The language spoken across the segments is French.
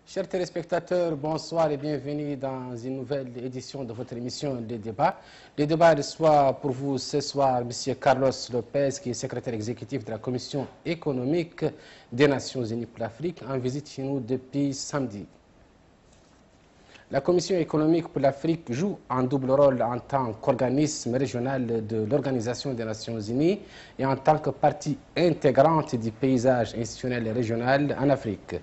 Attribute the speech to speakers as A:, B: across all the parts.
A: Chers téléspectateurs, bonsoir et bienvenue dans une nouvelle édition de votre émission Les Débats. Les débats reçoit pour vous ce soir M. Carlos Lopez, qui est secrétaire exécutif de la Commission économique des Nations Unies pour l'Afrique, en visite chez nous depuis samedi. La Commission économique pour l'Afrique joue un double rôle en tant qu'organisme régional de l'Organisation des Nations Unies et en tant que partie intégrante du paysage institutionnel régional en Afrique.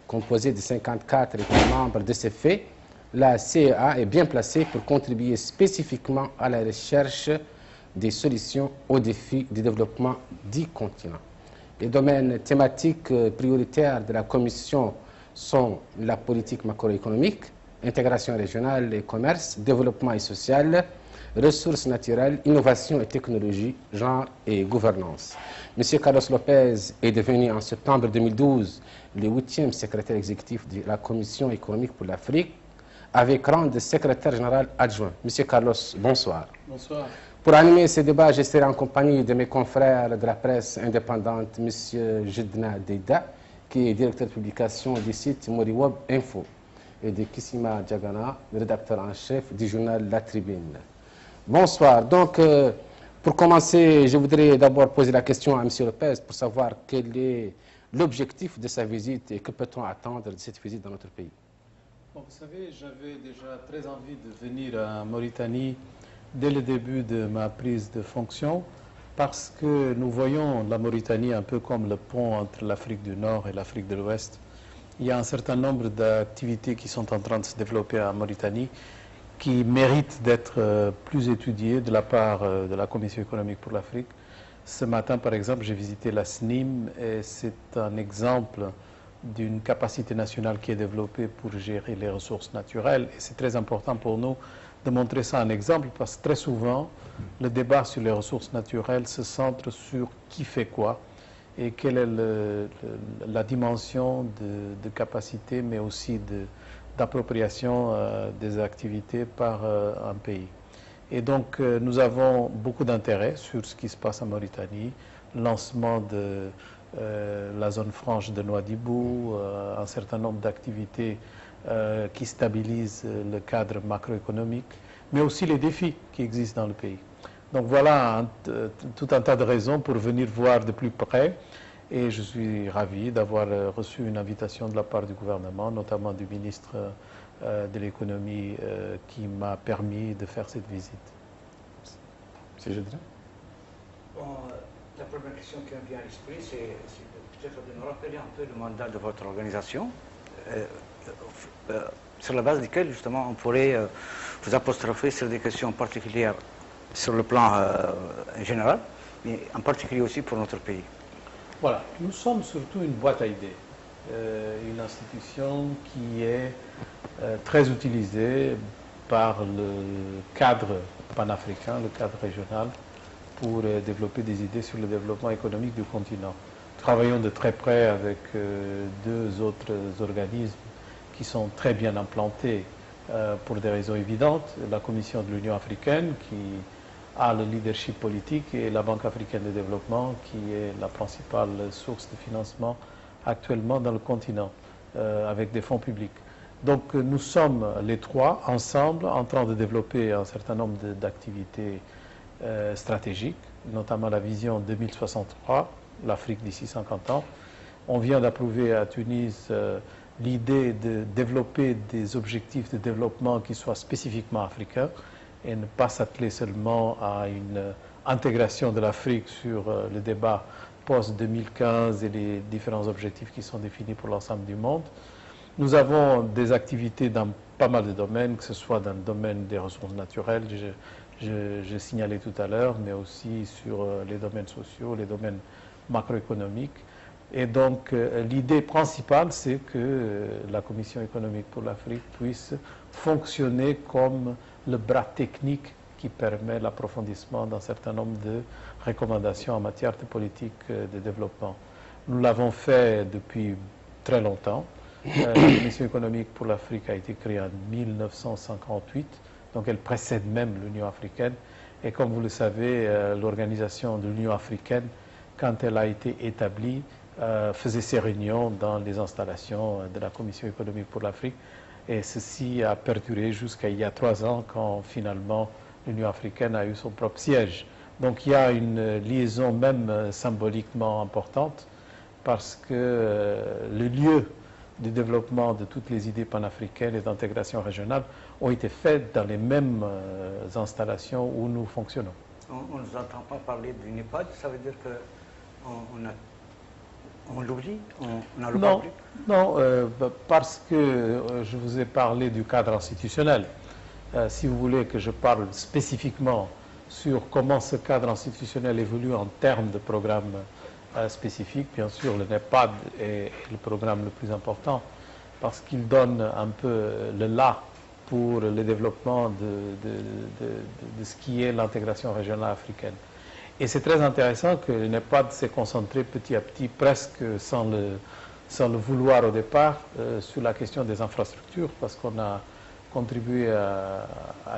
A: Composée de 54 États membres de ces faits, la CEA est bien placée pour contribuer spécifiquement à la recherche des solutions aux défis du développement du continent. Les domaines thématiques prioritaires de la Commission sont la politique macroéconomique, intégration régionale et commerce, développement et social, ressources naturelles, innovation et technologie, genre et gouvernance. M. Carlos Lopez est devenu en septembre 2012 le 8e secrétaire exécutif de la Commission économique pour l'Afrique, avec rang de secrétaire général adjoint. M. Carlos, bonsoir.
B: Bonsoir.
A: Pour animer ce débat, je serai en compagnie de mes confrères de la presse indépendante, M. Jedna Deida, qui est directeur de publication du site Moriweb Info, et de Kissima Djagana, rédacteur en chef du journal La Tribune. Bonsoir. Donc, pour commencer, je voudrais d'abord poser la question à M. Lopez pour savoir quel est l'objectif de sa visite et que peut-on attendre de cette visite dans notre pays.
B: Bon, vous savez, j'avais déjà très envie de venir à Mauritanie dès le début de ma prise de fonction parce que nous voyons la Mauritanie un peu comme le pont entre l'Afrique du Nord et l'Afrique de l'Ouest. Il y a un certain nombre d'activités qui sont en train de se développer en Mauritanie qui méritent d'être plus étudiées de la part de la Commission économique pour l'Afrique. Ce matin, par exemple, j'ai visité la SNIM et c'est un exemple d'une capacité nationale qui est développée pour gérer les ressources naturelles. Et c'est très important pour nous de montrer ça en exemple parce que très souvent, le débat sur les ressources naturelles se centre sur qui fait quoi et quelle est la dimension de capacité, mais aussi d'appropriation des activités par un pays. Et donc, nous avons beaucoup d'intérêt sur ce qui se passe en Mauritanie, lancement de la zone franche de Nouadhibou, un certain nombre d'activités qui stabilisent le cadre macroéconomique, mais aussi les défis qui existent dans le pays. Donc voilà tout un tas de raisons pour venir voir de plus près. Et je suis ravi d'avoir reçu une invitation de la part du gouvernement, notamment du ministre de l'économie qui m'a permis de faire cette visite.
A: M. Jedna.
C: Bon, la première question qui me vient à l'esprit, c'est peut-être de nous rappeler un peu le mandat de votre organisation, sur la base duquel justement on pourrait vous apostropher sur des questions particulières sur le plan général, mais en particulier aussi pour notre pays.
B: Voilà, nous sommes surtout une boîte à idées, une institution qui est très utilisée par le cadre panafricain, le cadre régional, pour développer des idées sur le développement économique du continent. Nous travaillons de très près avec deux autres organismes qui sont très bien implantés pour des raisons évidentes. La Commission de l'Union africaine qui a le leadership politique et la Banque africaine de développement qui est la principale source de financement actuellement dans le continent avec des fonds publics. Donc nous sommes les trois ensemble en train de développer un certain nombre d'activités stratégiques, notamment la vision 2063, l'Afrique d'ici 50 ans. On vient d'approuver à Tunis l'idée de développer des objectifs de développement qui soient spécifiquement africains et ne pas s'atteler seulement à une intégration de l'Afrique sur le débat post-2015 et les différents objectifs qui sont définis pour l'ensemble du monde. Nous avons des activités dans pas mal de domaines, que ce soit dans le domaine des ressources naturelles, je signalais tout à l'heure, mais aussi sur les domaines sociaux, les domaines macroéconomiques. Et donc, l'idée principale, c'est que la Commission économique pour l'Afrique puisse fonctionner comme le bras technique qui permet l'approfondissement d'un certain nombre de recommandations en matière de politique de développement. Nous l'avons fait depuis très longtemps. La Commission économique pour l'Afrique a été créée en 1958, donc elle précède même l'Union africaine. Et comme vous le savez, l'organisation de l'Union africaine, quand elle a été établie, faisait ses réunions dans les installations de la Commission économique pour l'Afrique. Et ceci a perduré jusqu'à il y a 3 ans, quand finalement l'Union africaine a eu son propre siège. Donc il y a une liaison même symboliquement importante, parce que le lieu du développement de toutes les idées panafricaines et d'intégration régionale ont été faits dans les mêmes installations où nous fonctionnons.
C: On ne nous entend pas parler du NEPAD, ça veut dire qu'on l'oublie, on n'en parle plus?
B: Non, parce que je vous ai parlé du cadre institutionnel. Si vous voulez que je parle spécifiquement sur comment ce cadre institutionnel évolue en termes de programmes spécifiques, bien sûr, le NEPAD est le programme le plus important, parce qu'il donne un peu le là pour le développement de ce qui est l'intégration régionale africaine. Et c'est très intéressant que le NEPAD s'est concentré petit à petit, presque sans le vouloir au départ, sur la question des infrastructures, parce qu'on a contribué à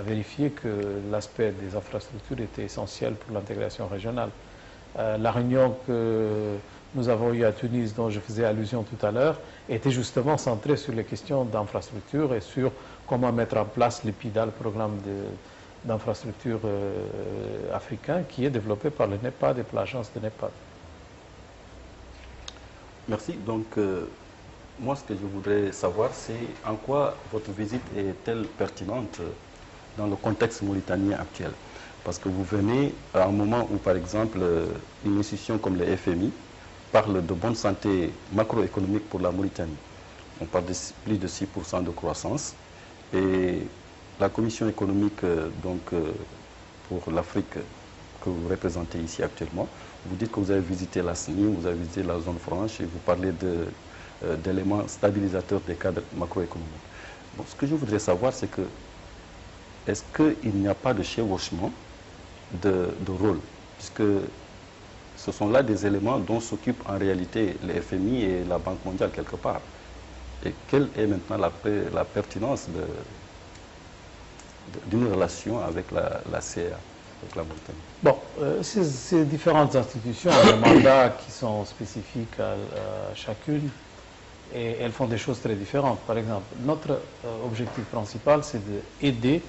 B: vérifier que l'aspect des infrastructures était essentiel pour l'intégration régionale. La réunion que nous avons eue à Tunis, dont je faisais allusion tout à l'heure, était justement centrée sur les questions d'infrastructure et sur comment mettre en place l'EPIDA, le programme d'infrastructure africain, qui est développé par le NEPAD et par l'agence de NEPAD.
D: Merci. Donc, moi, ce que je voudrais savoir, c'est en quoi votre visite est-elle pertinente dans le contexte mauritanien actuel? Parce que vous venez à un moment où, par exemple, une institution comme le FMI parle de bonne santé macroéconomique pour la Mauritanie. On parle de plus de 6% de croissance. Et la Commission économique pour l'Afrique que vous représentez ici actuellement, vous dites que vous avez visité la SNI, vous avez visité la zone franche et vous parlez d'éléments stabilisateurs des cadres macroéconomiques. Bon, ce que je voudrais savoir, c'est que est-ce qu'il n'y a pas de chevauchement de rôle, puisque ce sont là des éléments dont s'occupent en réalité le FMI et la Banque mondiale quelque part. Et quelle est maintenant la pertinence d'une relation avec la CA, avec la Mauritanie?
B: Bon, ces différentes institutions ont des mandats qui sont spécifiques à chacune, et elles font des choses très différentes. Par exemple, notre objectif principal, c'est d'aider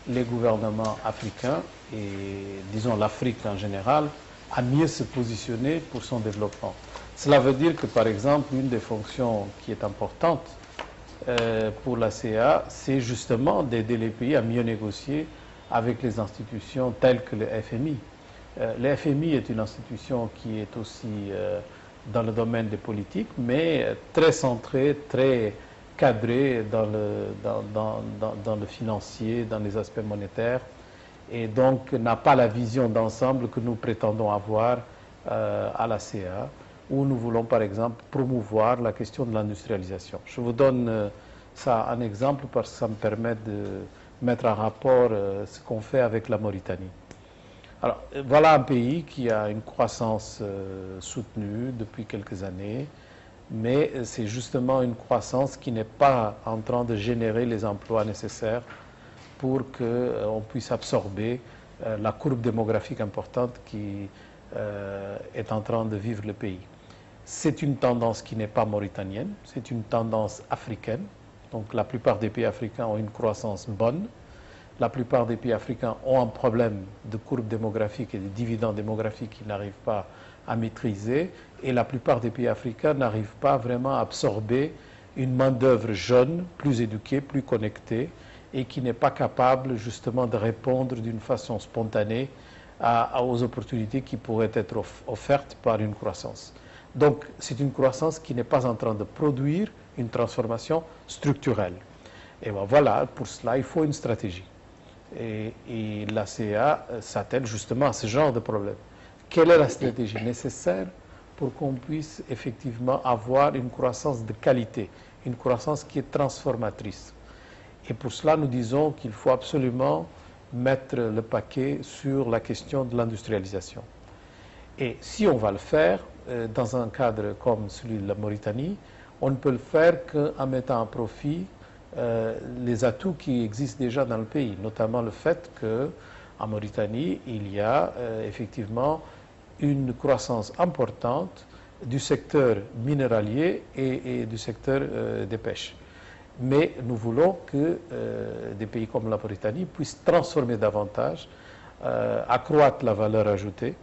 B: les gouvernements africains et, disons, l'Afrique en général, à mieux se positionner pour son développement. Cela veut dire que, par exemple, une des fonctions qui est importante pour la CA, c'est justement d'aider les pays à mieux négocier avec les institutions telles que le FMI. Le FMI est une institution qui est aussi dans le domaine des politiques, mais très centrée, très cadrée dans le financier, dans les aspects monétaires, et donc n'a pas la vision d'ensemble que nous prétendons avoir à la CA, où nous voulons par exemple promouvoir la question de l'industrialisation. Je vous donne ça en exemple parce que ça me permet de mettre en rapport ce qu'on fait avec la Mauritanie. Alors, voilà un pays qui a une croissance soutenue depuis quelques années, mais c'est justement une croissance qui n'est pas en train de générer les emplois nécessaires pour qu'on puisse absorber la courbe démographique importante qui est en train de vivre le pays. C'est une tendance qui n'est pas mauritanienne, c'est une tendance africaine. Donc la plupart des pays africains ont une croissance bonne. La plupart des pays africains ont un problème de courbe démographique et de dividendes démographiques qu'ils n'arrivent pas à maîtriser. Et la plupart des pays africains n'arrivent pas vraiment à absorber une main-d'œuvre jeune, plus éduquée, plus connectée, et qui n'est pas capable justement de répondre d'une façon spontanée aux opportunités qui pourraient être offertes par une croissance. Donc c'est une croissance qui n'est pas en train de produire une transformation structurelle. Et ben voilà, pour cela, il faut une stratégie. Et la CA s'attelle justement à ce genre de problème. Quelle est la stratégie nécessaire pour qu'on puisse effectivement avoir une croissance de qualité, une croissance qui est transformatrice? Et pour cela, nous disons qu'il faut absolument mettre le paquet sur la question de l'industrialisation. Et si on va le faire, dans un cadre comme celui de la Mauritanie, on ne peut le faire qu'en mettant à profit les atouts qui existent déjà dans le pays, notamment le fait qu'en Mauritanie, il y a effectivement une croissance importante du secteur minéralier et du secteur des pêches. Mais nous voulons que des pays comme la Mauritanie puissent transformer davantage, accroître la valeur ajoutée.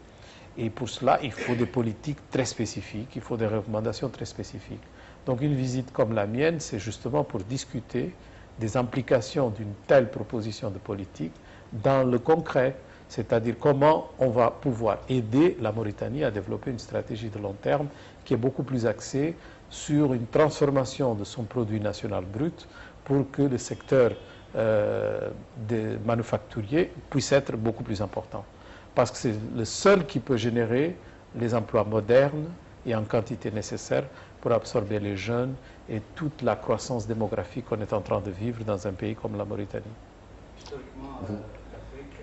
B: Et pour cela, il faut des politiques très spécifiques, il faut des recommandations très spécifiques. Donc une visite comme la mienne, c'est justement pour discuter des implications d'une telle proposition de politique dans le concret, c'est-à-dire comment on va pouvoir aider la Mauritanie à développer une stratégie de long terme qui est beaucoup plus axée sur une transformation de son produit national brut pour que le secteur des manufacturiers puisse être beaucoup plus important. Parce que c'est le seul qui peut générer les emplois modernes et en quantité nécessaire pour absorber les jeunes et toute la croissance démographique qu'on est en train de vivre dans un pays comme la Mauritanie.
C: Historiquement, l'Afrique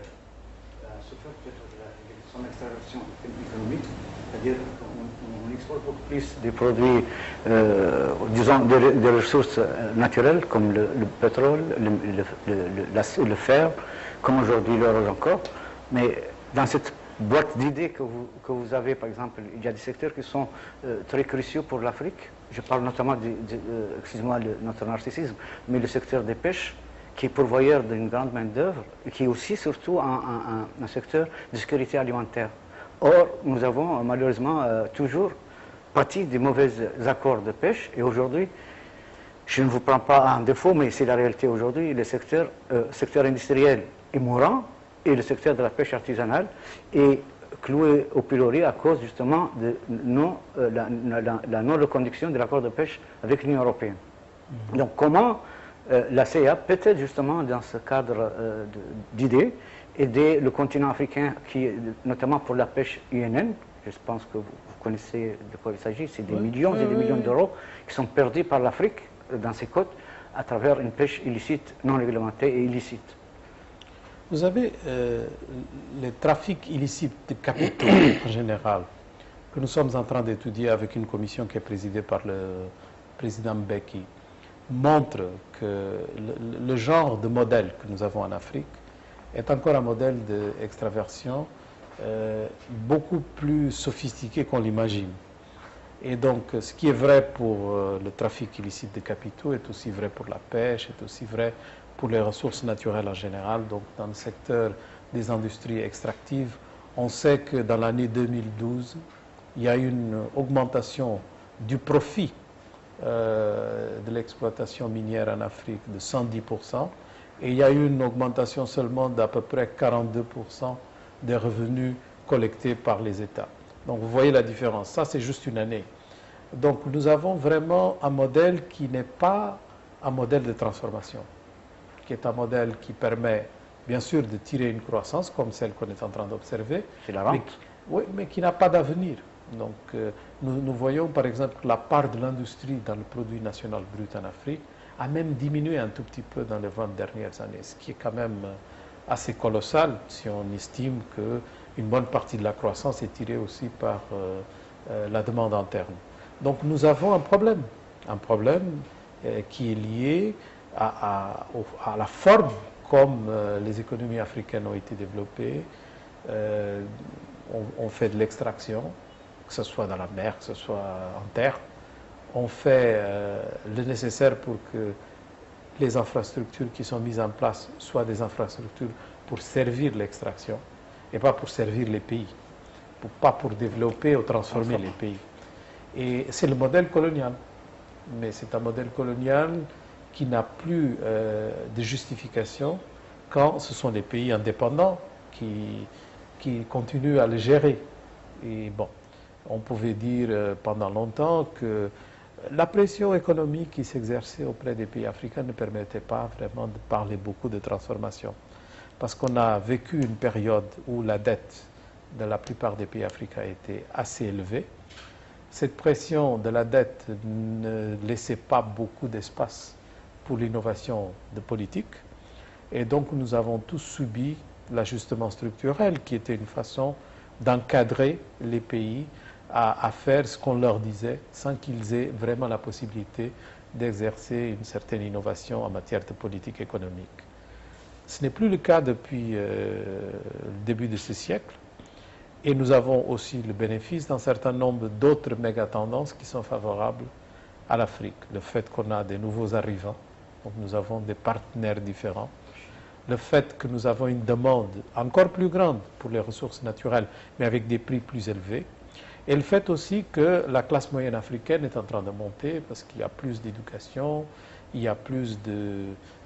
C: a souffert peut-être de son accélération économique, c'est-à-dire qu'on exporte beaucoup plus des produits, disons, des ressources naturelles comme le pétrole, le fer, comme aujourd'hui l'or encore, mais dans cette boîte d'idées que vous avez, par exemple, il y a des secteurs qui sont très cruciaux pour l'Afrique. Je parle notamment, excusez-moi notre narcissisme, mais le secteur des pêches, qui est pourvoyeur d'une grande main-d'œuvre, et qui est aussi surtout un secteur de sécurité alimentaire. Or, nous avons malheureusement toujours pâti des mauvais accords de pêche, et aujourd'hui, je ne vous prends pas en défaut, mais c'est la réalité aujourd'hui, le secteur industriel est mourant, et le secteur de la pêche artisanale est cloué au pilori à cause justement de la non-reconduction de l'accord de pêche avec l'Union européenne. Donc comment la CEA peut-être justement dans ce cadre d'idées aider le continent africain, qui, notamment pour la pêche INN, je pense que vous connaissez de quoi il s'agit, c'est des millions et des millions d'euros qui sont perdus par l'Afrique dans ses côtes à travers une pêche illicite, non réglementée et illicite.
B: Vous savez, les trafics illicites de capitaux en général, que nous sommes en train d'étudier avec une commission qui est présidée par le président Mbeki, montrent que le genre de modèle que nous avons en Afrique est encore un modèle d'extraversion beaucoup plus sophistiqué qu'on l'imagine. Et donc, ce qui est vrai pour le trafic illicite de capitaux est aussi vrai pour la pêche, est aussi vrai pour les ressources naturelles en général. Donc, dans le secteur des industries extractives, on sait que dans l'année 2012, il y a eu une augmentation du profit de l'exploitation minière en Afrique de 110%, et il y a eu une augmentation seulement d'à peu près 42% des revenus collectés par les États. Donc, vous voyez la différence. Ça, c'est juste une année. Donc, nous avons vraiment un modèle qui n'est pas un modèle de transformation, qui est un modèle qui permet, bien sûr, de tirer une croissance comme celle qu'on est en train d'observer.
C: C'est la rente.
B: Oui, mais qui n'a pas d'avenir. Donc, nous voyons, par exemple, que la part de l'industrie dans le produit national brut en Afrique a même diminué un tout petit peu dans les 20 dernières années, ce qui est quand même assez colossal si on estime qu'une bonne partie de la croissance est tirée aussi par la demande interne. Donc nous avons un problème qui est lié à la forme comme les économies africaines ont été développées. On fait de l'extraction, que ce soit dans la mer, que ce soit en terre. On fait le nécessaire pour que les infrastructures qui sont mises en place soient des infrastructures pour servir l'extraction et pas pour servir les pays, pas pour développer ou transformer les pays. Et c'est le modèle colonial. Mais c'est un modèle colonial qui n'a plus de justification quand ce sont les pays indépendants qui continuent à le gérer. Et bon, on pouvait dire pendant longtemps que la pression économique qui s'exerçait auprès des pays africains ne permettait pas vraiment de parler beaucoup de transformation. Parce qu'on a vécu une période où la dette de la plupart des pays africains était assez élevée. Cette pression de la dette ne laissait pas beaucoup d'espace pour l'innovation de politique. Et donc nous avons tous subi l'ajustement structurel qui était une façon d'encadrer les pays à faire ce qu'on leur disait sans qu'ils aient vraiment la possibilité d'exercer une certaine innovation en matière de politique économique. Ce n'est plus le cas depuis le début de ce siècle. Et nous avons aussi le bénéfice d'un certain nombre d'autres méga-tendances qui sont favorables à l'Afrique. Le fait qu'on a des nouveaux arrivants, donc nous avons des partenaires différents. Le fait que nous avons une demande encore plus grande pour les ressources naturelles, mais avec des prix plus élevés. Et le fait aussi que la classe moyenne africaine est en train de monter parce qu'il y a plus d'éducation, il y a plus de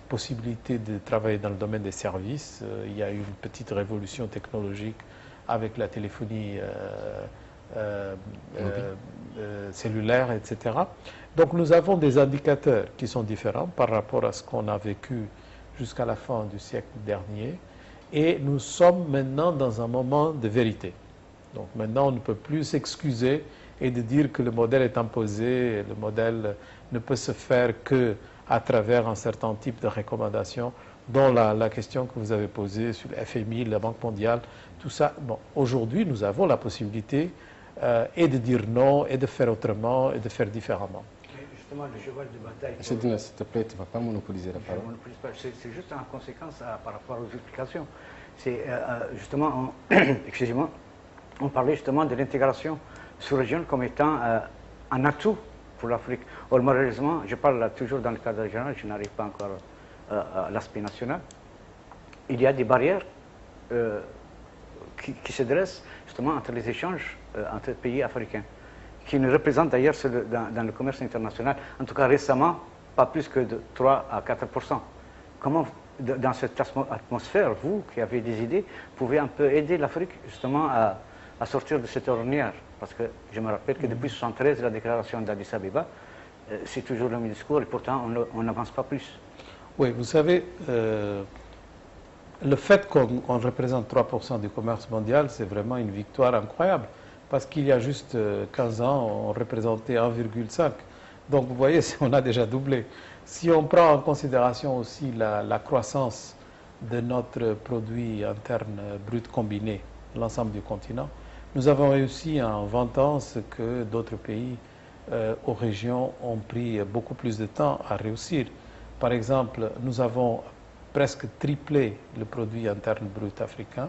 B: possibilités de travailler dans le domaine des services. Il y a eu une petite révolution technologique avec la téléphonie cellulaire, etc. Donc nous avons des indicateurs qui sont différents par rapport à ce qu'on a vécu jusqu'à la fin du siècle dernier. Et nous sommes maintenant dans un moment de vérité. Donc maintenant, on ne peut plus s'excuser et de dire que le modèle est imposé, le modèle ne peut se faire qu'à travers un certain type de recommandations, dont la question que vous avez posée sur le FMI, la Banque mondiale, tout ça. Bon, aujourd'hui, nous avons la possibilité et de dire non, et de faire autrement, et de faire différemment.
C: Justement, le cheval de bataille...
A: Chedina, s'il te plaît, tu ne vas pas monopoliser la parole.
C: C'est juste en conséquence par rapport aux explications. C'est justement, excusez-moi, on parlait justement de l'intégration sous-régionale comme étant un atout pour l'Afrique. Or, malheureusement, je parle toujours dans le cadre régional, je n'arrive pas encore à l'aspect national. Il y a des barrières qui se dressent justement entre les échanges entre pays africains, qui ne représentent d'ailleurs dans le commerce international, en tout cas récemment, pas plus que de 3 à 4%. Comment, dans cette atmosphère, vous qui avez des idées, pouvez un peu aider l'Afrique justement à sortir de cette ornière? Parce que je me rappelle que depuis 1973, la déclaration d'Addis Abeba, c'est toujours le même discours et pourtant on n'avance pas plus.
B: Oui, vous savez, le fait qu'on représente 3% du commerce mondial, c'est vraiment une victoire incroyable. Parce qu'il y a juste 15 ans, on représentait 1,5. Donc vous voyez, on a déjà doublé. Si on prend en considération aussi la croissance de notre produit interne brut combiné, l'ensemble du continent, nous avons réussi en 20 ans ce que d'autres pays aux régions ont pris beaucoup plus de temps à réussir. Par exemple, nous avons presque triplé le produit interne brut africain.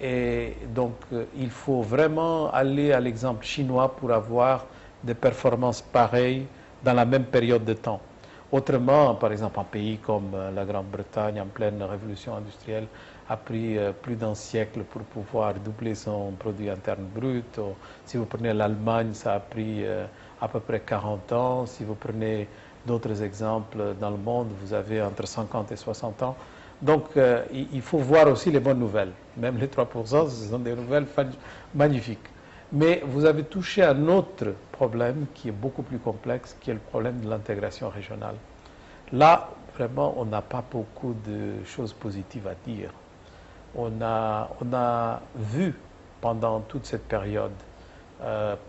B: Et donc, il faut vraiment aller à l'exemple chinois pour avoir des performances pareilles dans la même période de temps. Autrement, par exemple, un pays comme la Grande-Bretagne, en pleine révolution industrielle, a pris plus d'un siècle pour pouvoir doubler son produit interne brut. Si vous prenez l'Allemagne, ça a pris à peu près 40 ans. Si vous prenez d'autres exemples dans le monde, vous avez entre 50 et 60 ans. Donc, il faut voir aussi les bonnes nouvelles. Même les 3%, ce sont des nouvelles magnifiques. Mais vous avez touché à un autre problème qui est beaucoup plus complexe, qui est le problème de l'intégration régionale. Là, vraiment, on n'a pas beaucoup de choses positives à dire. On a vu pendant toute cette période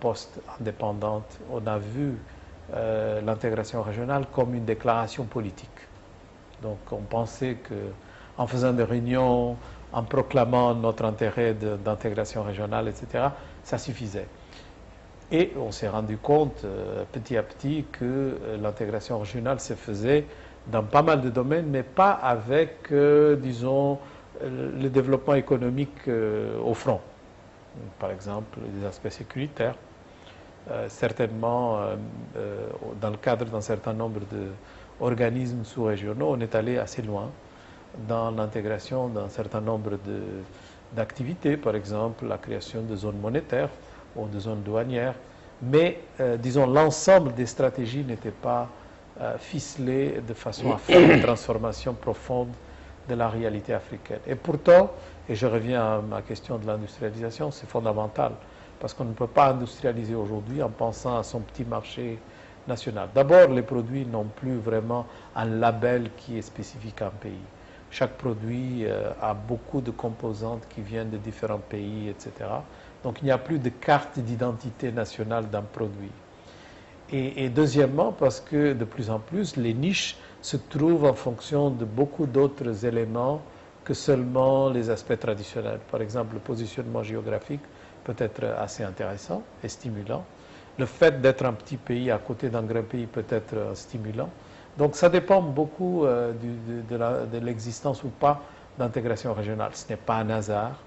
B: post-indépendante, on a vu l'intégration régionale comme une déclaration politique. Donc on pensait qu'en faisant des réunions, en proclamant notre intérêt d'intégration régionale, etc., ça suffisait. Et on s'est rendu compte petit à petit que l'intégration régionale se faisait dans pas mal de domaines, mais pas avec, disons, le développement économique au front. Par exemple, les aspects sécuritaires. Certainement, dans le cadre d'un certain nombre d'organismes sous-régionaux, on est allé assez loin dans l'intégration d'un certain nombre d'activités, par exemple la création de zones monétaires ou de zones douanières. Mais, disons, l'ensemble des stratégies n'était pas ficelé de façon à faire une transformation profonde de la réalité africaine. Et pourtant, et je reviens à ma question de l'industrialisation, c'est fondamental. Parce qu'on ne peut pas industrialiser aujourd'hui en pensant à son petit marché national. D'abord, les produits n'ont plus vraiment un label qui est spécifique à un pays. Chaque produit a beaucoup de composantes qui viennent de différents pays, etc. Donc il n'y a plus de carte d'identité nationale d'un produit. Et deuxièmement, parce que de plus en plus, les niches se trouvent en fonction de beaucoup d'autres éléments que seulement les aspects traditionnels. Par exemple, le positionnement géographique peut être assez intéressant et stimulant. Le fait d'être un petit pays à côté d'un grand pays peut être stimulant. Donc ça dépend beaucoup de l'existence ou pas d'intégration régionale. Ce n'est pas un hasard.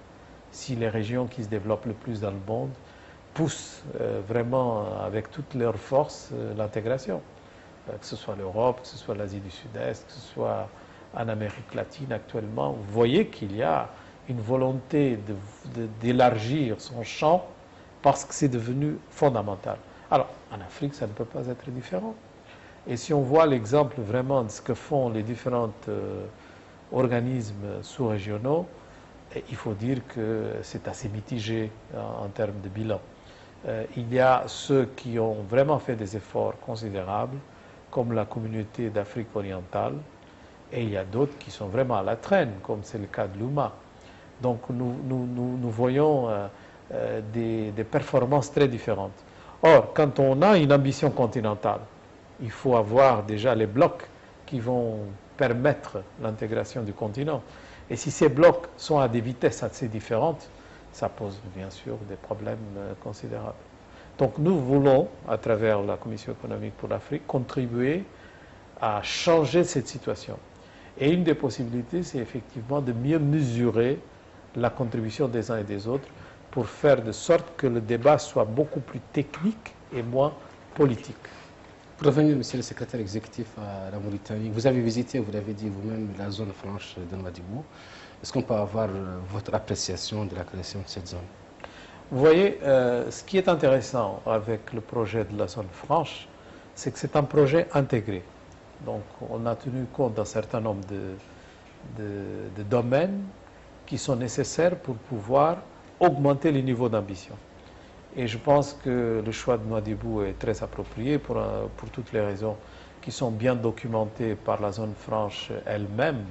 B: si les régions qui se développent le plus dans le monde poussent vraiment avec toutes leurs forces l'intégration. Que ce soit l'Europe, que ce soit l'Asie du Sud-Est, que ce soit en Amérique latine actuellement, vous voyez qu'il y a une volonté d'élargir son champ parce que c'est devenu fondamental. Alors, en Afrique, ça ne peut pas être différent. Et si on voit l'exemple vraiment de ce que font les différents organismes sous-régionaux, il faut dire que c'est assez mitigé en termes de bilan. Il y a ceux qui ont vraiment fait des efforts considérables, comme la communauté d'Afrique orientale, et il y a d'autres qui sont vraiment à la traîne, comme c'est le cas de l'UMA. Donc nous voyons des performances très différentes. Or, quand on a une ambition continentale, il faut avoir déjà les blocs qui vont permettre l'intégration du continent. Et si ces blocs sont à des vitesses assez différentes, ça pose bien sûr des problèmes considérables. Donc nous voulons, à travers la Commission économique pour l'Afrique, contribuer à changer cette situation. Et une des possibilités, c'est effectivement de mieux mesurer la contribution des uns et des autres pour faire de sorte que le débat soit beaucoup plus technique et moins politique.
A: Pour revenir, monsieur le secrétaire exécutif à la Mauritanie, vous avez visité, vous l'avez dit vous-même, la zone franche de Nouadhibou. Est-ce qu'on peut avoir votre appréciation de la création de cette zone?
B: Vous voyez, ce qui est intéressant avec le projet de la zone franche, c'est que c'est un projet intégré. Donc, on a tenu compte d'un certain nombre de domaines qui sont nécessaires pour pouvoir augmenter les niveaux d'ambition. Et je pense que le choix de Nouadhibou est très approprié pour toutes les raisons qui sont bien documentées par la zone franche elle-même.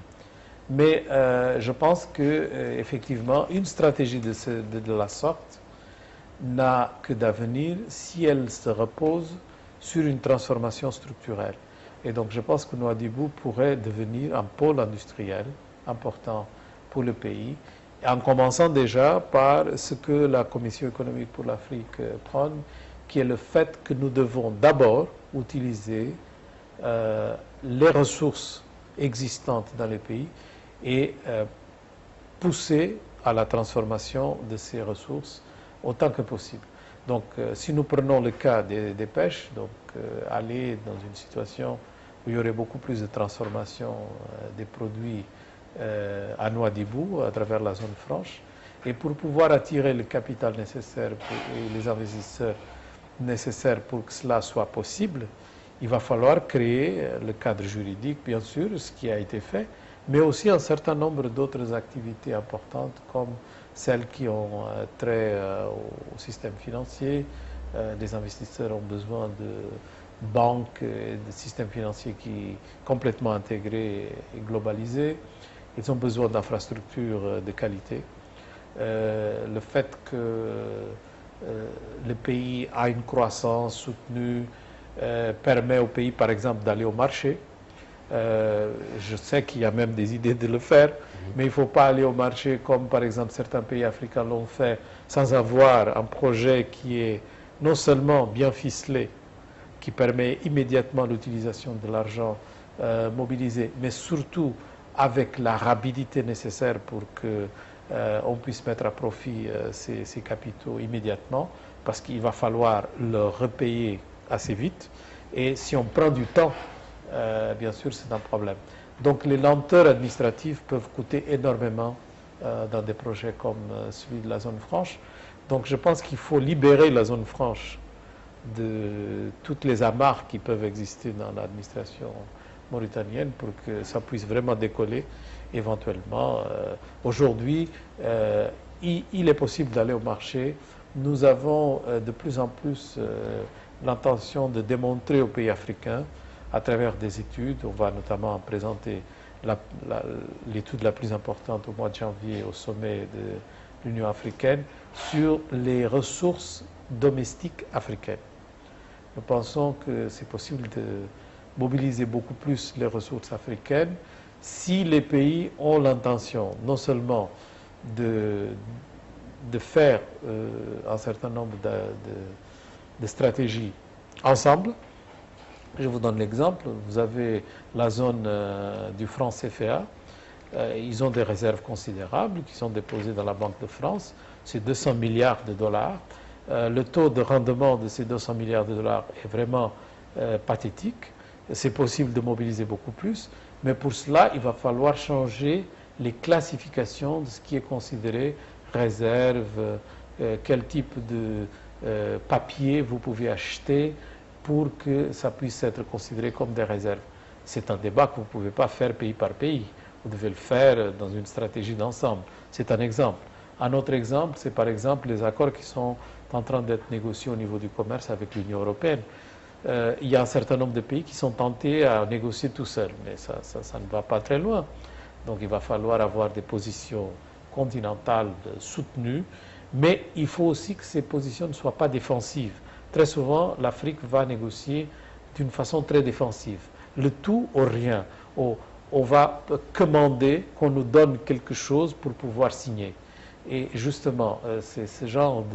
B: Mais je pense qu'effectivement, une stratégie de la sorte n'a que d'avenir si elle se repose sur une transformation structurelle. Et donc je pense que Nouadhibou pourrait devenir un pôle industriel important pour le pays, en commençant déjà par ce que la Commission économique pour l'Afrique prône, qui est le fait que nous devons d'abord utiliser les ressources existantes dans les pays et pousser à la transformation de ces ressources autant que possible. Donc, si nous prenons le cas des pêches, donc aller dans une situation où il y aurait beaucoup plus de transformation des produits à Nouadhibou, à travers la zone franche, et pour pouvoir attirer le capital nécessaire et les investisseurs nécessaires pour que cela soit possible, il va falloir créer le cadre juridique, bien sûr, ce qui a été fait, mais aussi un certain nombre d'autres activités importantes comme celles qui ont trait au système financier. Les investisseurs ont besoin de banques et de systèmes financiers qui complètement intégrés et globalisés. Ils ont besoin d'infrastructures de qualité. Le fait que le pays a une croissance soutenue permet au pays, par exemple, d'aller au marché. Je sais qu'il y a même des idées de le faire, mais il ne faut pas aller au marché comme, par exemple, certains pays africains l'ont fait, sans avoir un projet qui est non seulement bien ficelé, qui permet immédiatement l'utilisation de l'argent mobilisé, mais surtout avec la rapidité nécessaire pour qu'on puisse mettre à profit ces capitaux immédiatement, parce qu'il va falloir le repayer assez vite. Et si on prend du temps, bien sûr, c'est un problème. Donc les lenteurs administratives peuvent coûter énormément dans des projets comme celui de la zone franche. Donc je pense qu'il faut libérer la zone franche de toutes les amarres qui peuvent exister dans l'administration mauritanienne pour que ça puisse vraiment décoller éventuellement. Aujourd'hui, il est possible d'aller au marché. Nous avons de plus en plus l'intention de démontrer aux pays africains, à travers des études, on va notamment présenter l'étude la plus importante au mois de janvier au sommet de l'Union africaine, sur les ressources domestiques africaines. Nous pensons que c'est possible de mobiliser beaucoup plus les ressources africaines si les pays ont l'intention non seulement de faire un certain nombre de stratégies ensemble. Je vous donne l'exemple. Vous avez la zone du franc CFA. Ils ont des réserves considérables qui sont déposées dans la Banque de France. C'est 200 milliards de dollars. Le taux de rendement de ces 200 milliards de dollars est vraiment pathétique. C'est possible de mobiliser beaucoup plus, mais pour cela, il va falloir changer les classifications de ce qui est considéré réserve, quel type de papier vous pouvez acheter pour que ça puisse être considéré comme des réserves. C'est un débat que vous ne pouvez pas faire pays par pays. Vous devez le faire dans une stratégie d'ensemble. C'est un exemple. Un autre exemple, c'est par exemple les accords qui sont en train d'être négociés au niveau du commerce avec l'Union européenne. Il y a un certain nombre de pays qui sont tentés à négocier tout seuls, mais ça ne va pas très loin. Donc il va falloir avoir des positions continentales soutenues, mais il faut aussi que ces positions ne soient pas défensives. Très souvent, l'Afrique va négocier d'une façon très défensive. Le tout ou rien. On va commander qu'on nous donne quelque chose pour pouvoir signer. Et justement, c'est ce genre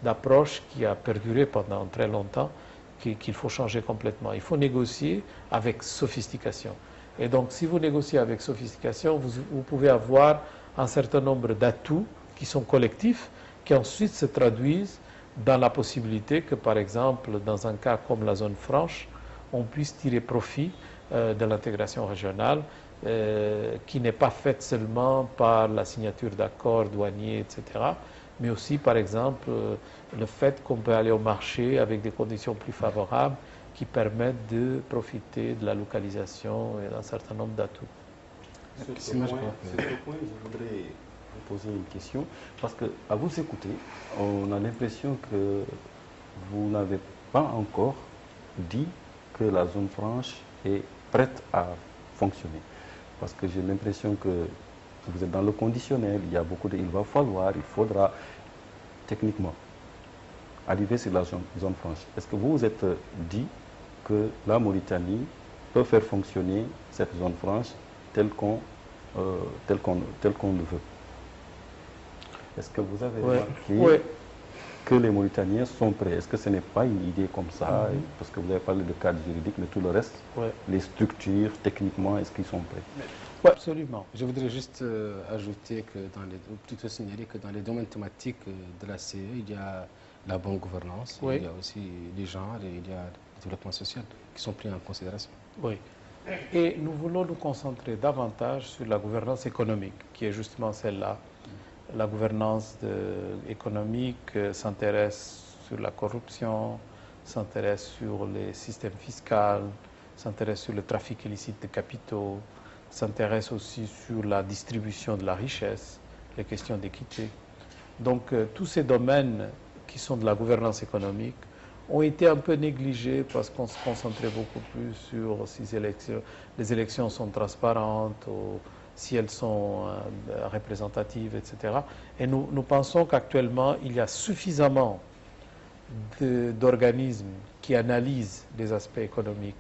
B: d'approche qui a perduré pendant très longtemps qu'il faut changer complètement. Il faut négocier avec sophistication. Et donc, si vous négociez avec sophistication, vous pouvez avoir un certain nombre d'atouts qui sont collectifs, qui ensuite se traduisent dans la possibilité que, par exemple, dans un cas comme la zone franche, on puisse tirer profit de l'intégration régionale, qui n'est pas faite seulement par la signature d'accords douaniers, etc., mais aussi, par exemple, le fait qu'on peut aller au marché avec des conditions plus favorables qui permettent de profiter de la localisation et d'un certain nombre d'atouts.
D: Sur ce point, je voudrais vous poser une question, parce qu'à vous écouter, on a l'impression que vous n'avez pas encore dit que la zone franche est prête à fonctionner. Parce que j'ai l'impression que vous êtes dans le conditionnel, il y a beaucoup de... Il va falloir, il faudra techniquement arriver sur la zone franche. Est-ce que vous vous êtes dit que la Mauritanie peut faire fonctionner cette zone franche telle qu'on le veut? Est-ce que vous avez remarqué que les Mauritaniens sont prêts? Est-ce que ce n'est pas une idée comme ça? Parce que vous avez parlé de cadre juridique, mais tout le reste, les structures, techniquement, est-ce qu'ils sont prêts?
B: Oui, absolument.
A: Je voudrais juste ajouter que ou plutôt signaler que dans les domaines thématiques de la CE, il y a la bonne gouvernance, il y a aussi les genres et il y a le développement social qui sont pris en considération.
B: Oui. Et nous voulons nous concentrer davantage sur la gouvernance économique, qui est justement celle-là. La gouvernance économique s'intéresse sur la corruption, s'intéresse sur les systèmes fiscaux, s'intéresse sur le trafic illicite de capitaux, s'intéresse aussi sur la distribution de la richesse, les questions d'équité. Donc tous ces domaines qui sont de la gouvernance économique ont été un peu négligés parce qu'on se concentrait beaucoup plus sur si les élections sont transparentes, ou si elles sont représentatives, etc. Et nous pensons qu'actuellement, il y a suffisamment d'organismes qui analysent les aspects économiques,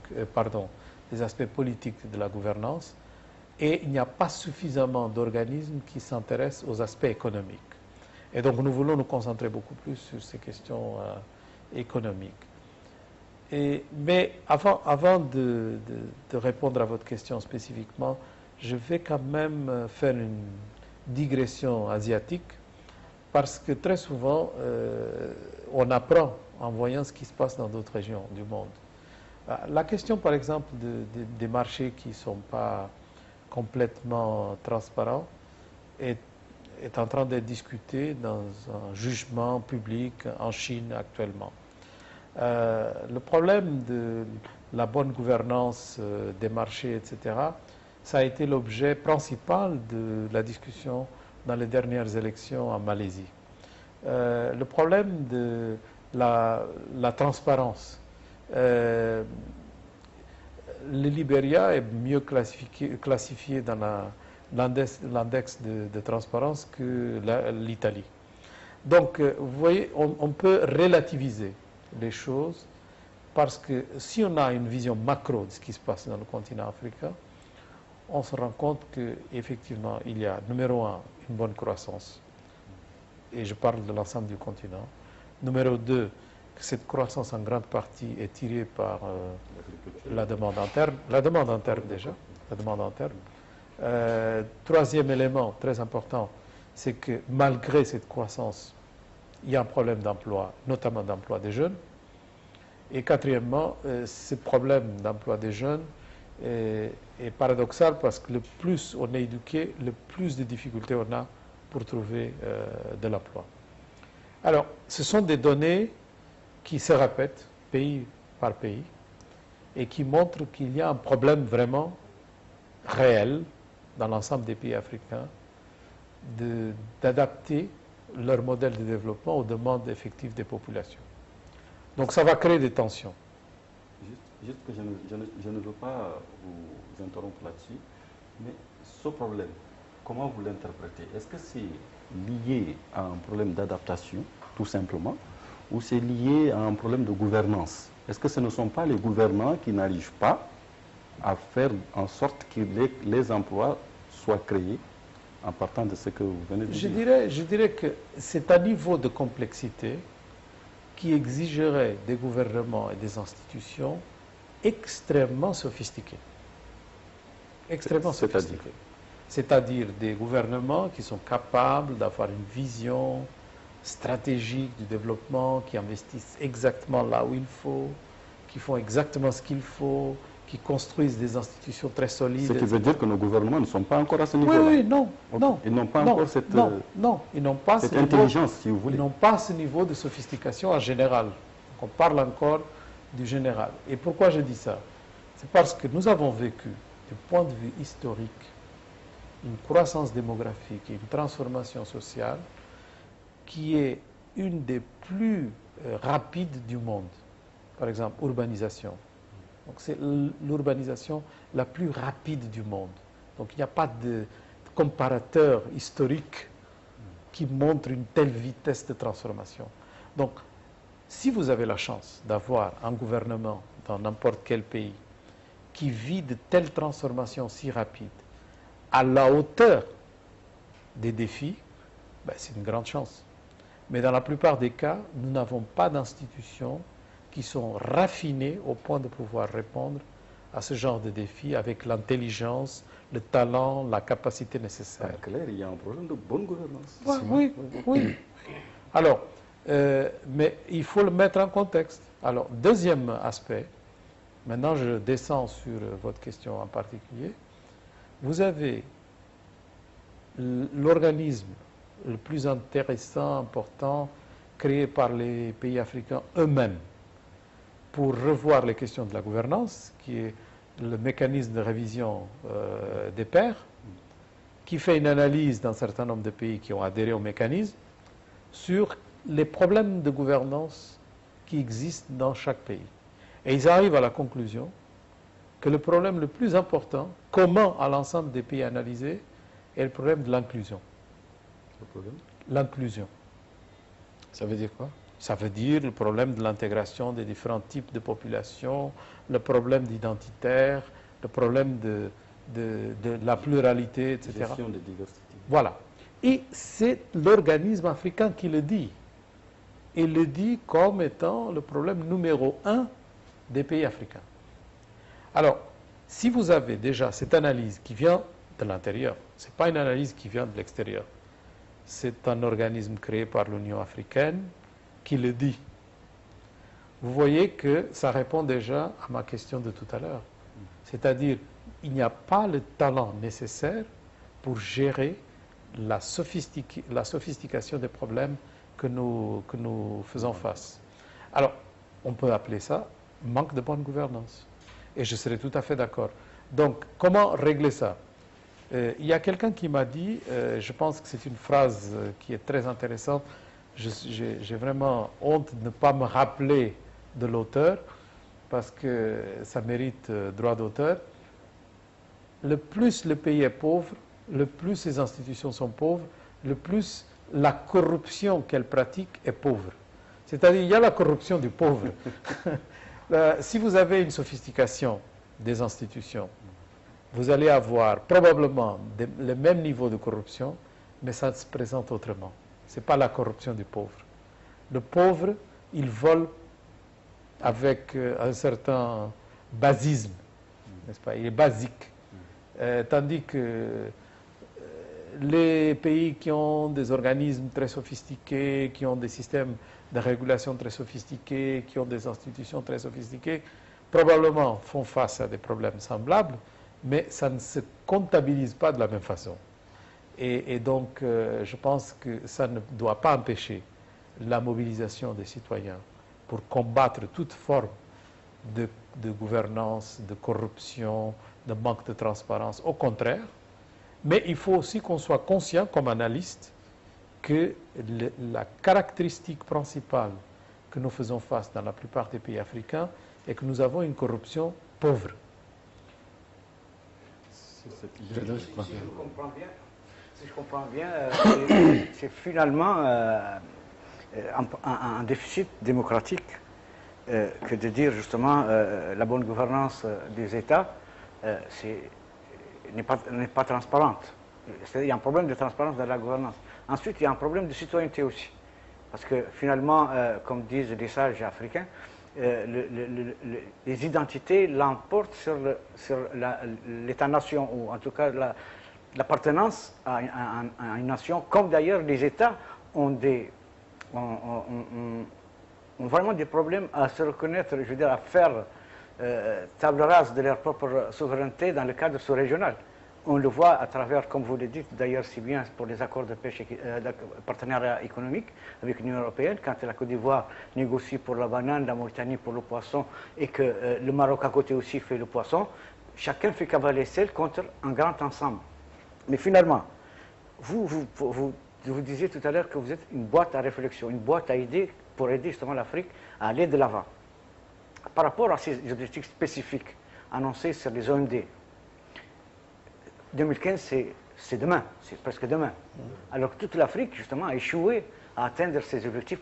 B: les aspects politiques de la gouvernance, et il n'y a pas suffisamment d'organismes qui s'intéressent aux aspects économiques. Et donc nous voulons nous concentrer beaucoup plus sur ces questions économiques. Mais avant de répondre à votre question spécifiquement, je vais quand même faire une digression asiatique, parce que très souvent, on apprend en voyant ce qui se passe dans d'autres régions du monde. La question, par exemple, des marchés qui ne sont pas complètement transparents est en train d'être discutée dans un jugement public en Chine actuellement. Le problème de la bonne gouvernance des marchés, etc., ça a été l'objet principal de la discussion dans les dernières élections en Malaisie. Le problème de la transparence. Le Libéria est mieux classifié dans l'index de transparence que l'Italie. Donc, vous voyez, on peut relativiser les choses, parce que si on a une vision macro de ce qui se passe dans le continent africain, on se rend compte qu'effectivement, il y a, numéro un, une bonne croissance. Et je parle de l'ensemble du continent. Numéro deux, que cette croissance en grande partie est tirée par la demande interne. La demande interne déjà, la demande interne. Troisième élément très important, c'est que malgré cette croissance, il y a un problème d'emploi, notamment d'emploi des jeunes. Et quatrièmement, ce problème d'emploi des jeunes est paradoxal parce que le plus on est éduqué, le plus de difficultés on a pour trouver de l'emploi. Alors, ce sont des données qui se répètent pays par pays et qui montrent qu'il y a un problème vraiment réel dans l'ensemble des pays africains d'adapter leur modèle de développement aux demandes effectives des populations. Donc ça va créer des tensions.
D: Juste que je ne veux pas vous interrompre là-dessus, mais ce problème, comment vous l'interprétez? Est-ce que c'est lié à un problème d'adaptation, tout simplement, ou c'est lié à un problème de gouvernance? Est-ce que ce ne sont pas les gouvernants qui n'arrivent pas à faire en sorte que les emplois soient créés en partant de ce que vous venez de dire?
B: Je dirais que c'est un niveau de complexité qui exigerait des gouvernements et des institutions extrêmement sophistiqués. Extrêmement sophistiqués. C'est-à-dire des gouvernements qui sont capables d'avoir une vision stratégique du développement, qui investissent exactement là où il faut, qui font exactement ce qu'il faut, qui construisent des institutions très solides.
D: Ce qui veut dire que nos gouvernements ne sont pas encore à ce niveau-là.
B: Oui, non.
D: Ils n'ont pas encore cette,
B: ils n'ont pas
D: cette intelligence, si vous voulez.
B: Ils n'ont pas ce niveau de sophistication en général. Donc on parle encore du général. Et pourquoi je dis ça? C'est parce que nous avons vécu, du point de vue historique, une croissance démographique et une transformation sociale qui est une des plus rapides du monde. Par exemple, urbanisation. Donc c'est l'urbanisation la plus rapide du monde. Donc il n'y a pas de comparateur historique qui montre une telle vitesse de transformation. Donc si vous avez la chance d'avoir un gouvernement dans n'importe quel pays qui vit de telles transformations si rapides, à la hauteur des défis, ben c'est une grande chance. Mais dans la plupart des cas, nous n'avons pas d'institutions qui sont raffinées au point de pouvoir répondre à ce genre de défis avec l'intelligence, le talent, la capacité nécessaire.
D: En clair, il y a un problème de bonne gouvernance.
B: Oui. Alors, mais il faut le mettre en contexte. Alors, deuxième aspect, maintenant je descends sur votre question en particulier. Vous avez l'organisme le plus intéressant, important, créé par les pays africains eux-mêmes pour revoir les questions de la gouvernance, qui est le mécanisme de révision des pairs, qui fait une analyse d'un certain nombre de pays qui ont adhéré au mécanisme sur les problèmes de gouvernance qui existent dans chaque pays. Et ils arrivent à la conclusion que le problème le plus important, commun à l'ensemble des pays analysés, est le problème de l'inclusion.
D: Le problème?
B: L'inclusion.
A: Ça veut dire quoi?
B: Ça veut dire le problème de l'intégration des différents types de populations, le problème d'identitaire, le problème de la pluralité, etc.
D: Gestion de diversité.
B: Voilà. Et c'est l'organisme africain qui le dit. Il le dit comme étant le problème numéro 1 des pays africains. Alors, si vous avez déjà cette analyse qui vient de l'intérieur, ce n'est pas une analyse qui vient de l'extérieur, c'est un organisme créé par l'Union africaine qui le dit. Vous voyez que ça répond déjà à ma question de tout à l'heure. C'est-à-dire, il n'y a pas le talent nécessaire pour gérer la sophistication des problèmes que nous faisons face. Alors, on peut appeler ça manque de bonne gouvernance. Et je serais tout à fait d'accord. Donc, comment régler ça? Il y a quelqu'un qui m'a dit, je pense que c'est une phrase qui est très intéressante, j'ai vraiment honte de ne pas me rappeler de l'auteur, parce que ça mérite droit d'auteur. Le plus le pays est pauvre, le plus ses institutions sont pauvres, le plus la corruption qu'elle pratique est pauvre. C'est-à-dire, il y a la corruption du pauvre. Si vous avez une sophistication des institutions, vous allez avoir probablement le même niveau de corruption, mais ça se présente autrement. Ce n'est pas la corruption du pauvre. Le pauvre, il vole avec un certain basisme, n'est-ce pas? Il est basique. Tandis que les pays qui ont des organismes très sophistiqués, qui ont des systèmes de régulation très sophistiqués, qui ont des institutions très sophistiquées, probablement font face à des problèmes semblables, mais ça ne se comptabilise pas de la même façon. Et donc, je pense que ça ne doit pas empêcher la mobilisation des citoyens pour combattre toute forme de gouvernance, de corruption, de manque de transparence. Au contraire, mais il faut aussi qu'on soit conscient, comme analyste, que la caractéristique principale que nous faisons face dans la plupart des pays africains est que nous avons une corruption pauvre.
C: Si je comprends bien, c'est finalement un déficit démocratique que de dire justement la bonne gouvernance des États n'est pas transparente. Il y a un problème de transparence dans la gouvernance. Ensuite, il y a un problème de citoyenneté aussi. Parce que finalement, comme disent les sages africains, les identités l'emportent sur l'État-nation, ou en tout cas l'appartenance à une nation, comme d'ailleurs les États ont vraiment des problèmes à se reconnaître, je veux dire, à faire table rase de leur propre souveraineté dans le cadre sous-régional. On le voit à travers, comme vous le dites, d'ailleurs si bien pour les accords de pêche, de partenariat économique avec l'Union européenne, quand la Côte d'Ivoire négocie pour la banane, la Mauritanie pour le poisson, et que le Maroc à côté aussi fait le poisson, chacun fait cavaler seul contre un grand ensemble. Mais finalement, vous disiez tout à l'heure que vous êtes une boîte à réflexion, une boîte à idées pour aider justement l'Afrique à aller de l'avant. Par rapport à ces objectifs spécifiques annoncés sur les OMD, 2015, c'est demain, c'est presque demain. Alors que toute l'Afrique, justement, a échoué à atteindre ces objectifs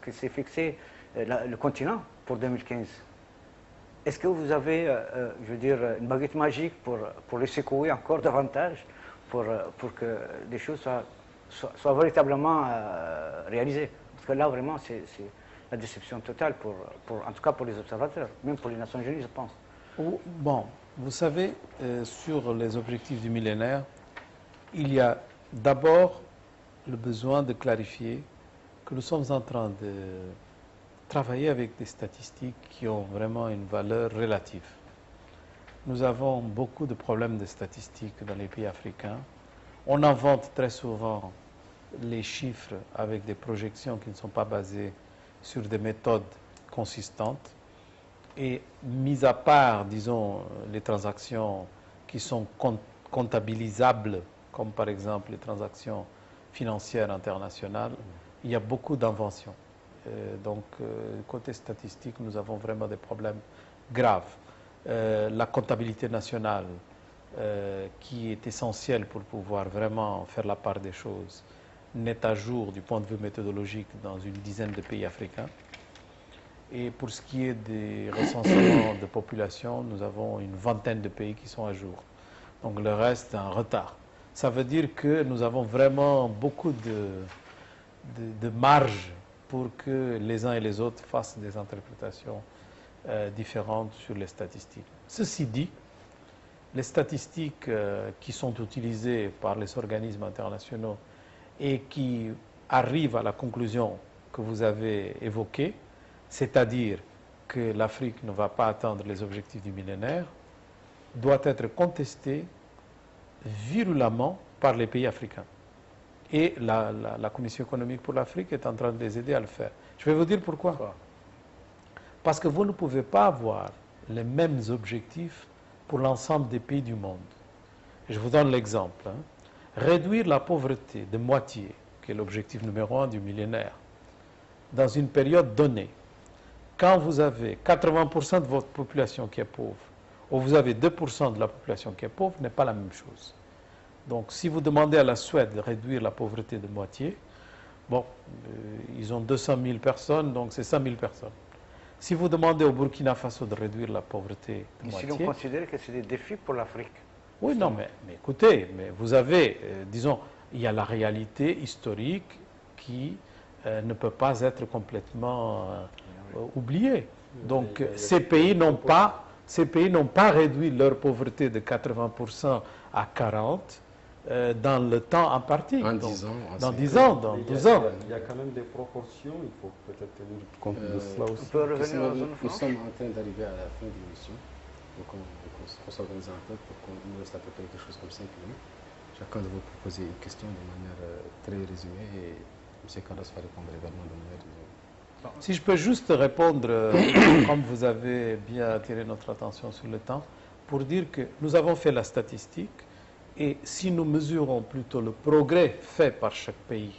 C: que s'est fixé le continent pour 2015. Est-ce que vous avez, je veux dire, une baguette magique pour les secouer encore davantage, pour que les choses soient véritablement réalisées? Parce que là, vraiment, c'est la déception totale, en tout cas pour les observateurs, même pour les Nations Unies, je pense.
B: Bon, vous savez, sur les objectifs du millénaire, il y a d'abord le besoin de clarifier que nous sommes en train de travailler avec des statistiques qui ont vraiment une valeur relative. Nous avons beaucoup de problèmes de statistiques dans les pays africains. On invente très souvent les chiffres avec des projections qui ne sont pas basées sur des méthodes consistantes. Et mis à part, disons, les transactions qui sont comptabilisables, comme par exemple les transactions financières internationales, il y a beaucoup d'inventions. Donc, côté statistique, nous avons vraiment des problèmes graves. La comptabilité nationale, qui est essentielle pour pouvoir vraiment faire la part des choses, n'est à jour du point de vue méthodologique dans une dizaine de pays africains. Et pour ce qui est des recensements de population, nous avons une vingtaine de pays qui sont à jour. Donc le reste est en retard. Ça veut dire que nous avons vraiment beaucoup de marge pour que les uns et les autres fassent des interprétations différentes sur les statistiques. Ceci dit, les statistiques qui sont utilisées par les organismes internationaux et qui arrivent à la conclusion que vous avez évoquée, c'est-à-dire que l'Afrique ne va pas atteindre les objectifs du millénaire, doit être contestée virulemment par les pays africains. Et la Commission économique pour l'Afrique est en train de les aider à le faire. Je vais vous dire pourquoi. Parce que vous ne pouvez pas avoir les mêmes objectifs pour l'ensemble des pays du monde. Je vous donne l'exemple. Réduire la pauvreté de moitié, qui est l'objectif numéro 1 du millénaire, dans une période donnée, quand vous avez 80% de votre population qui est pauvre, ou vous avez 2% de la population qui est pauvre, n'est pas la même chose. Donc, si vous demandez à la Suède de réduire la pauvreté de moitié, bon, ils ont 200 000 personnes, donc c'est 100 000 personnes. Si vous demandez au Burkina Faso de réduire la pauvreté de moitié...
C: Si l'on considère que c'est des défis pour l'Afrique.
B: Oui, non, mais écoutez, mais vous avez, disons, il y a la réalité historique qui ne peut pas être complètement oubliée. Donc, ces pays n'ont pas ces pays n'ont pas réduit leur pauvreté de 80% à 40% dans le temps imparti.
A: En 10 ans.
B: Dans 10 ans, dans 12 ans.
D: Il y a quand même des proportions, il faut peut-être tenir compte de cela aussi.
C: On peut revenir à la zone
A: Nous
C: franche.
A: sommes en train d'arriver à la fin de l'émission. Donc on s'organise un peu pour qu'on nous reste à peu près quelque chose comme 5 minutes. Chacun de vous proposer une question de manière très résumée et M. Carlos va répondre également de manière résumée.
B: Si je peux juste répondre, comme vous avez bien attiré notre attention sur le temps, pour dire que nous avons fait la statistique et si nous mesurons plutôt le progrès fait par chaque pays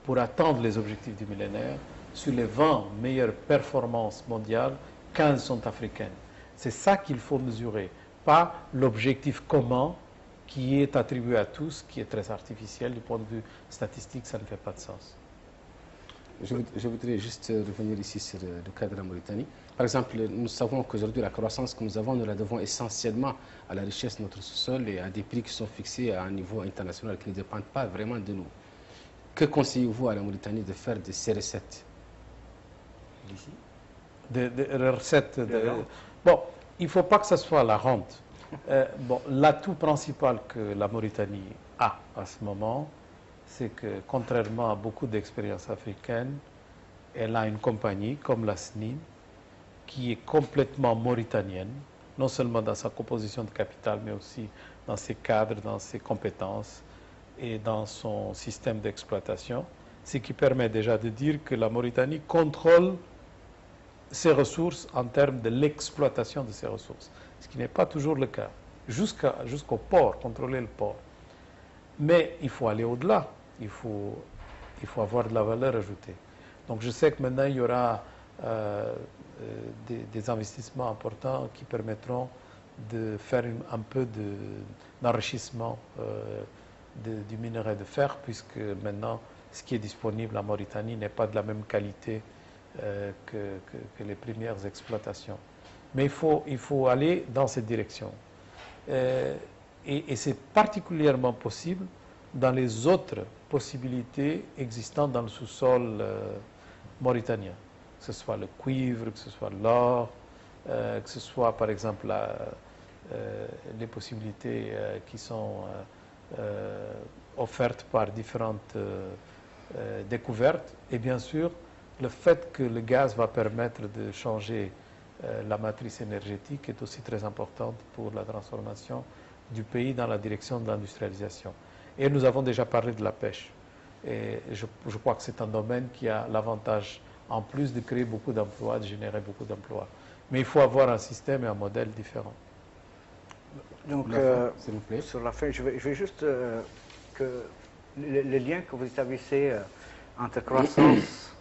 B: pour atteindre les objectifs du millénaire, sur les 20 meilleures performances mondiales, 15 sont africaines. C'est ça qu'il faut mesurer, pas l'objectif commun qui est attribué à tous, qui est très artificiel du point de vue statistique, ça ne fait pas de sens.
A: Je voudrais juste revenir ici sur le cas de la Mauritanie. Par exemple, nous savons qu'aujourd'hui, la croissance que nous avons, nous la devons essentiellement à la richesse de notre sous-sol et à des prix qui sont fixés à un niveau international qui ne dépendent pas vraiment de nous. Que conseillez-vous à la Mauritanie de faire de ces recettes
D: D'ici.
B: Des recettes Bon, il ne faut pas que ce soit la rente. Bon, l'atout principal que la Mauritanie a à ce moment, c'est que contrairement à beaucoup d'expériences africaines, elle a une compagnie comme la SNIM qui est complètement mauritanienne, non seulement dans sa composition de capital, mais aussi dans ses cadres, dans ses compétences et dans son système d'exploitation, ce qui permet déjà de dire que la Mauritanie contrôle ses ressources en termes de l'exploitation de ses ressources, ce qui n'est pas toujours le cas, jusqu'au port, contrôler le port. Mais il faut aller au-delà, il faut avoir de la valeur ajoutée. Donc je sais que maintenant il y aura des investissements importants qui permettront de faire un peu d'enrichissement du minerai de fer, puisque maintenant ce qui est disponible en Mauritanie n'est pas de la même qualité que les premières exploitations. Mais il faut aller dans cette direction. Et c'est particulièrement possible dans les autres possibilités existantes dans le sous-sol mauritanien, que ce soit le cuivre, que ce soit l'or, que ce soit par exemple les possibilités qui sont offertes par différentes découvertes, et bien sûr le fait que le gaz va permettre de changer la matrice énergétique est aussi très importante pour la transformation du pays dans la direction de l'industrialisation. Et nous avons déjà parlé de la pêche. Et je crois que c'est un domaine qui a l'avantage, en plus de créer beaucoup d'emplois, de générer beaucoup d'emplois. Mais il faut avoir un système et un modèle différent.
C: Donc,
A: s'il vous plaît.
C: sur la fin, je vais juste que le lien que vous établissez entre croissance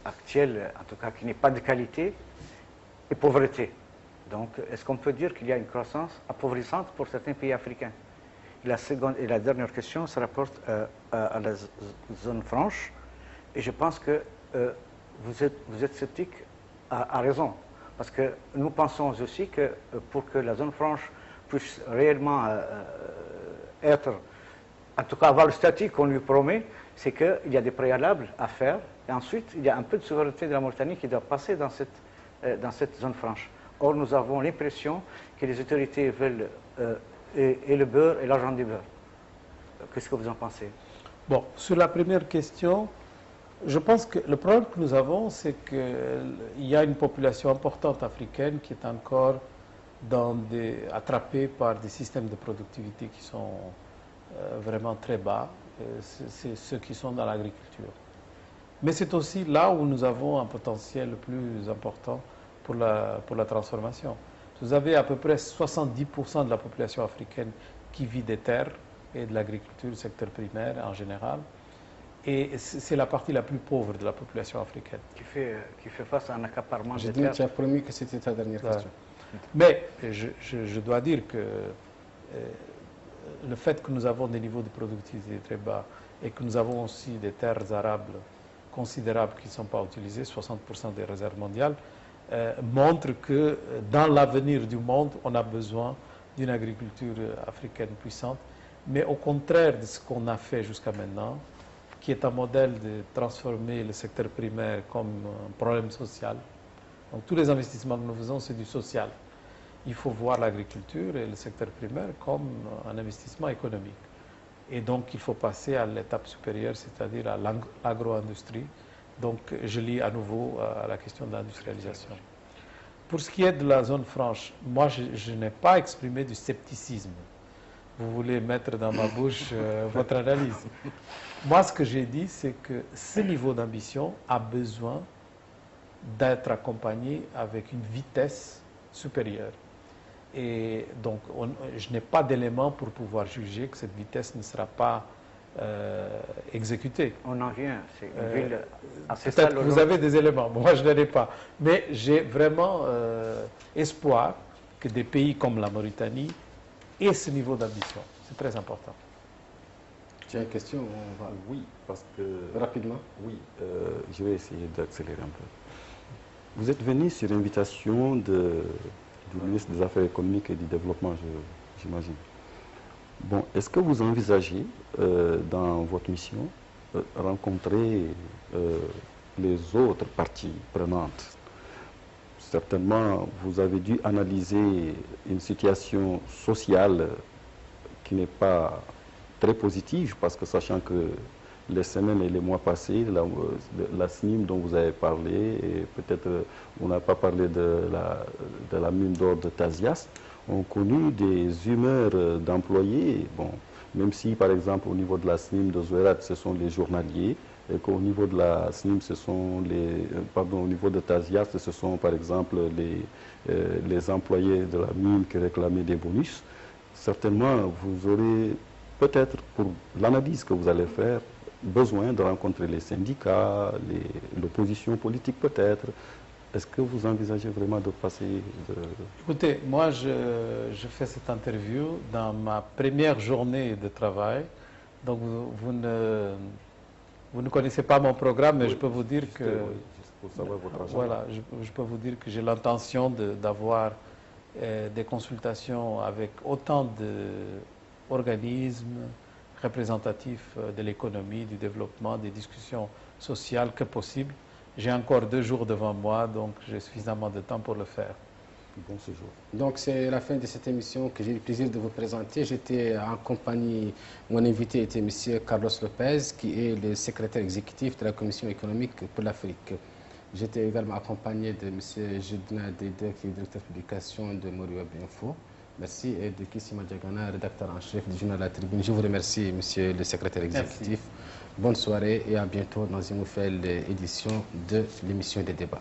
C: actuelle, en tout cas qui n'est pas de qualité, et pauvreté. Donc, est-ce qu'on peut dire qu'il y a une croissance appauvrissante pour certains pays africains? Et la dernière question se rapporte à la zone franche. Et je pense que vous êtes sceptique à raison. Parce que nous pensons aussi que pour que la zone franche puisse réellement être, en tout cas avoir le statut qu'on lui promet, c'est qu'il y a des préalables à faire. Et ensuite, il y a un peu de souveraineté de la Mauritanie qui doit passer dans cette zone franche. Or, nous avons l'impression que les autorités veulent et le beurre et l'argent du beurre. Qu'est-ce que vous en pensez? Bon,
B: sur la première question, je pense que le problème que nous avons, c'est qu'il y a une population importante africaine qui est encore attrapée par des systèmes de productivité qui sont vraiment très bas. C'est ceux qui sont dans l'agriculture. Mais c'est aussi là où nous avons un potentiel le plus important pour la transformation. Vous avez à peu près 70% de la population africaine qui vit des terres et de l'agriculture, le secteur primaire en général. Et c'est la partie la plus pauvre de la population africaine.
C: Qui fait face à un accaparement
A: J'ai
C: de
A: dit,
C: terres.
A: tu as promis que c'était ta dernière question.
B: Mais je dois dire que le fait que nous avons des niveaux de productivité très bas et que nous avons aussi des terres arables considérables qui ne sont pas utilisées, 60% des réserves mondiales, montre que dans l'avenir du monde, on a besoin d'une agriculture africaine puissante. Mais au contraire de ce qu'on a fait jusqu'à maintenant, qui est un modèle de transformer le secteur primaire comme un problème social. Donc tous les investissements que nous faisons, c'est du social. il faut voir l'agriculture et le secteur primaire comme un investissement économique. Et donc, il faut passer à l'étape supérieure, c'est-à-dire à l'agro-industrie. Donc, je lis à nouveau à la question de l'industrialisation. Pour ce qui est de la zone franche, moi, je n'ai pas exprimé du scepticisme. Vous voulez mettre dans ma bouche votre analyse. Moi, ce que j'ai dit, c'est que ce niveau d'ambition a besoin d'être accompagné avec une vitesse supérieure. Et donc, je n'ai pas d'éléments pour pouvoir juger que cette vitesse ne sera pas exécutée.
C: On en vient, c'est une ville assez
B: peut-être que vous avez des éléments, moi je n'en ai pas. Mais j'ai vraiment espoir que des pays comme la Mauritanie aient ce niveau d'ambition. C'est très important.
A: Tu as une question?
D: Oui, parce que...
A: Rapidement.
D: Oui, je vais essayer d'accélérer un peu. Vous êtes venu sur invitation du ministre des Affaires économiques et du Développement, j'imagine. Bon, est-ce que vous envisagez, dans votre mission, rencontrer les autres parties prenantes? Certainement, vous avez dû analyser une situation sociale qui n'est pas très positive, parce que sachant que les semaines et les mois passés, la SNIM dont vous avez parlé, et peut-être on n'a pas parlé de la mine d'or de Tazias, ont connu des humeurs d'employés. Bon, même si, par exemple, au niveau de la SNIM de Zouerat, ce sont les journaliers, et qu'au niveau de la SNIM, ce sont au niveau de Tazias, ce sont, par exemple, les employés de la mine qui réclamaient des bonus. Certainement, vous aurez peut-être, pour l'analyse que vous allez faire, besoin de rencontrer les syndicats, l'opposition politique peut-être. Est-ce que vous envisagez vraiment de passer
B: Écoutez, moi je fais cette interview dans ma première journée de travail. Donc vous ne connaissez pas mon programme, mais oui, je peux vous dire que...
D: Juste pour savoir votre agenda.
B: Voilà, je peux vous dire que j'ai l'intention d'avoir des consultations avec autant d'organismes représentatifs de l'économie, du développement, des discussions sociales que possible. J'ai encore 2 jours devant moi, donc j'ai suffisamment de temps pour le faire.
D: Bon séjour.
A: Donc c'est la fin de cette émission que j'ai eu le plaisir de vous présenter. J'étais en compagnie, mon invité était M. Carlos Lopez, qui est le secrétaire exécutif de la Commission économique pour l'Afrique. J'étais également accompagné de M. Jedina Dede, qui est directeur de publication de Moriweb Info. Merci, et de Kissima Diagana, rédacteur en chef du journal La Tribune. Je vous remercie, monsieur le secrétaire exécutif. Merci. Bonne soirée et à bientôt dans une nouvelle édition de l'émission des débats.